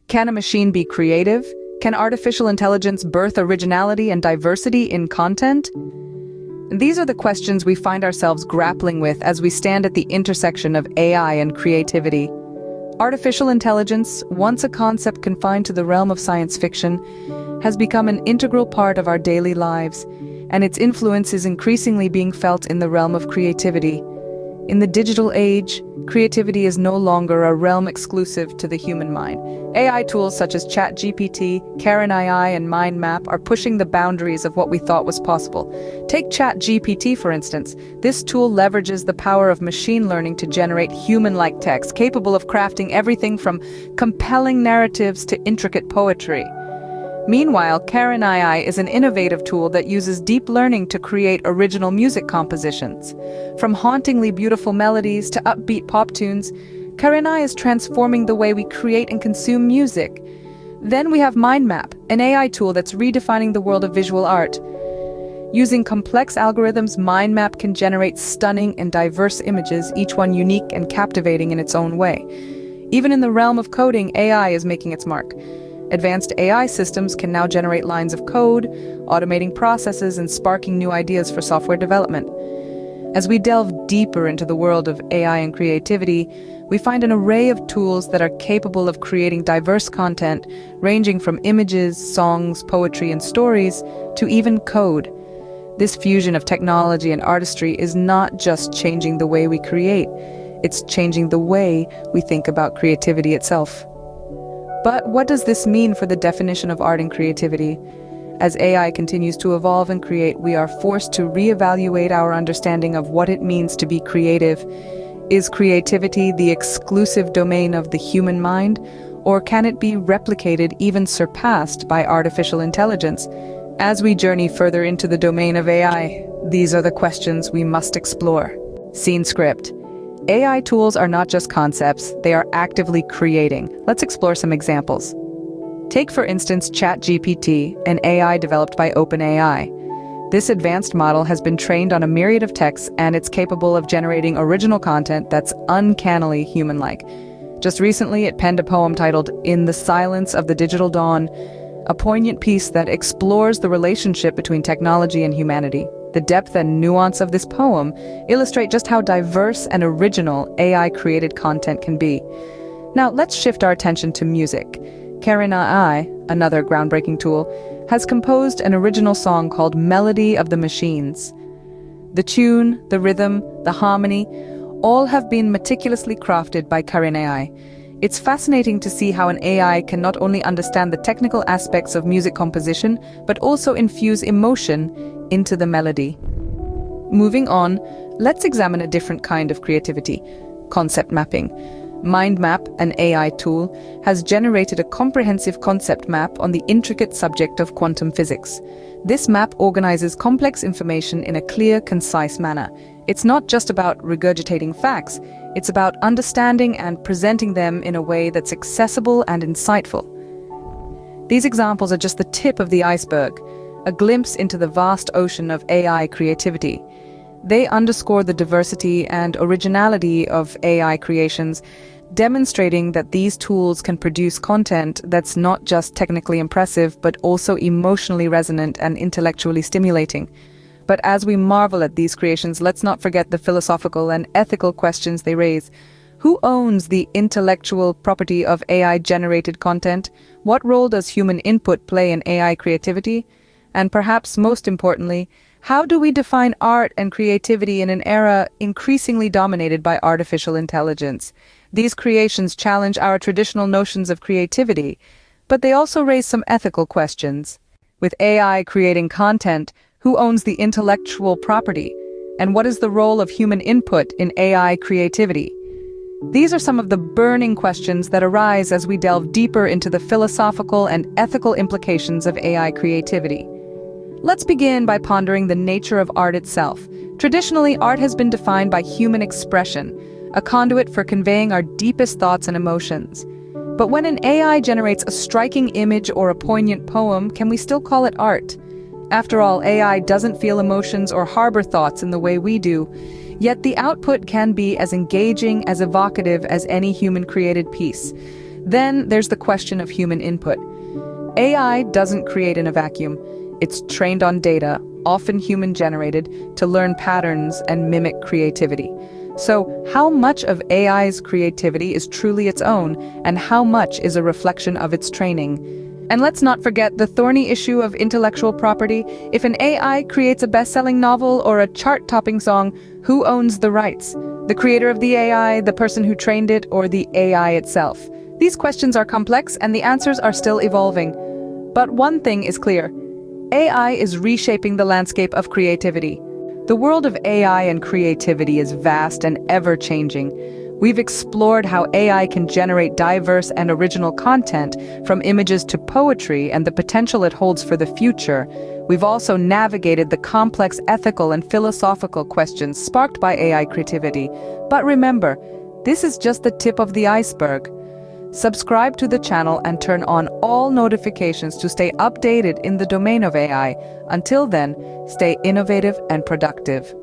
Can a machine be creative? Can artificial intelligence birth originality and diversity in content? These are the questions we find ourselves grappling with as we stand at the intersection of AI and creativity. Artificial intelligence, once a concept confined to the realm of science fiction, has become an integral part of our daily lives, and its influence is increasingly being felt in the realm of creativity. In the digital age, creativity is no longer a realm exclusive to the human mind. AI tools such as ChatGPT, Karen AI, and Mind Map are pushing the boundaries of what we thought was possible. Take ChatGPT, for instance. This tool leverages the power of machine learning to generate human-like text, capable of crafting everything from compelling narratives to intricate poetry. Meanwhile, Karen AI is an innovative tool that uses deep learning to create original music compositions. From hauntingly beautiful melodies to upbeat pop tunes, Karen AI is transforming the way we create and consume music. Then we have Mind Map, an AI tool that's redefining the world of visual art. Using complex algorithms, Mind Map can generate stunning and diverse images, each one unique and captivating in its own way. Even in the realm of coding, AI is making its mark. Advanced AI systems can now generate lines of code, automating processes and sparking new ideas for software development. As we delve deeper into the world of AI and creativity, we find an array of tools that are capable of creating diverse content, ranging from images, songs, poetry, and stories, to even code. This fusion of technology and artistry is not just changing the way we create, it's changing the way we think about creativity itself. But what does this mean for the definition of art and creativity? As AI continues to evolve and create, we are forced to reevaluate our understanding of what it means to be creative. Is creativity the exclusive domain of the human mind, or can it be replicated, even surpassed, by artificial intelligence? As we journey further into the domain of AI, these are the questions we must explore. Scene script. AI tools are not just concepts, they are actively creating. Let's explore some examples. Take, for instance, ChatGPT, an AI developed by OpenAI. This advanced model has been trained on a myriad of texts, and it's capable of generating original content that's uncannily human-like. Just recently, it penned a poem titled "In the Silence of the Digital Dawn," a poignant piece that explores the relationship between technology and humanity. The depth and nuance of this poem illustrate just how diverse and original AI-created content can be. Now, let's shift our attention to music. Karen AI, another groundbreaking tool, has composed an original song called "Melody of the Machines." The tune, the rhythm, the harmony, all have been meticulously crafted by Karen AI. It's fascinating to see how an AI can not only understand the technical aspects of music composition, but also infuse emotion into the melody. Moving on, let's examine a different kind of creativity: concept mapping. Mind Map, an AI tool, has generated a comprehensive concept map on the intricate subject of quantum physics. This map organizes complex information in a clear, concise manner. It's not just about regurgitating facts, it's about understanding and presenting them in a way that's accessible and insightful. These examples are just the tip of the iceberg, a glimpse into the vast ocean of AI creativity. They underscore the diversity and originality of AI creations, demonstrating that these tools can produce content that's not just technically impressive, but also emotionally resonant and intellectually stimulating. But as we marvel at these creations, let's not forget the philosophical and ethical questions they raise. Who owns the intellectual property of AI-generated content? What role does human input play in AI creativity? And perhaps most importantly, how do we define art and creativity in an era increasingly dominated by artificial intelligence? These creations challenge our traditional notions of creativity, but they also raise some ethical questions. With AI creating content, who owns the intellectual property? And what is the role of human input in AI creativity? These are some of the burning questions that arise as we delve deeper into the philosophical and ethical implications of AI creativity. Let's begin by pondering the nature of art itself. Traditionally, art has been defined by human expression, a conduit for conveying our deepest thoughts and emotions. But when an AI generates a striking image or a poignant poem, can we still call it art? After all, AI doesn't feel emotions or harbor thoughts in the way we do, yet the output can be as engaging, as evocative as any human-created piece. Then there's the question of human input. AI doesn't create in a vacuum. It's trained on data, often human-generated, to learn patterns and mimic creativity. So, how much of AI's creativity is truly its own, and how much is a reflection of its training? And let's not forget the thorny issue of intellectual property. If an AI creates a best-selling novel or a chart-topping song, who owns the rights? The creator of the AI, the person who trained it, or the AI itself? These questions are complex, and the answers are still evolving. But one thing is clear. AI is reshaping the landscape of creativity. The world of AI and creativity is vast and ever-changing. We've explored how AI can generate diverse and original content, from images to poetry, and the potential it holds for the future. We've also navigated the complex ethical and philosophical questions sparked by AI creativity. But remember, this is just the tip of the iceberg. Subscribe to the channel and turn on all notifications to stay updated in the domain of AI. Until then, stay innovative and productive.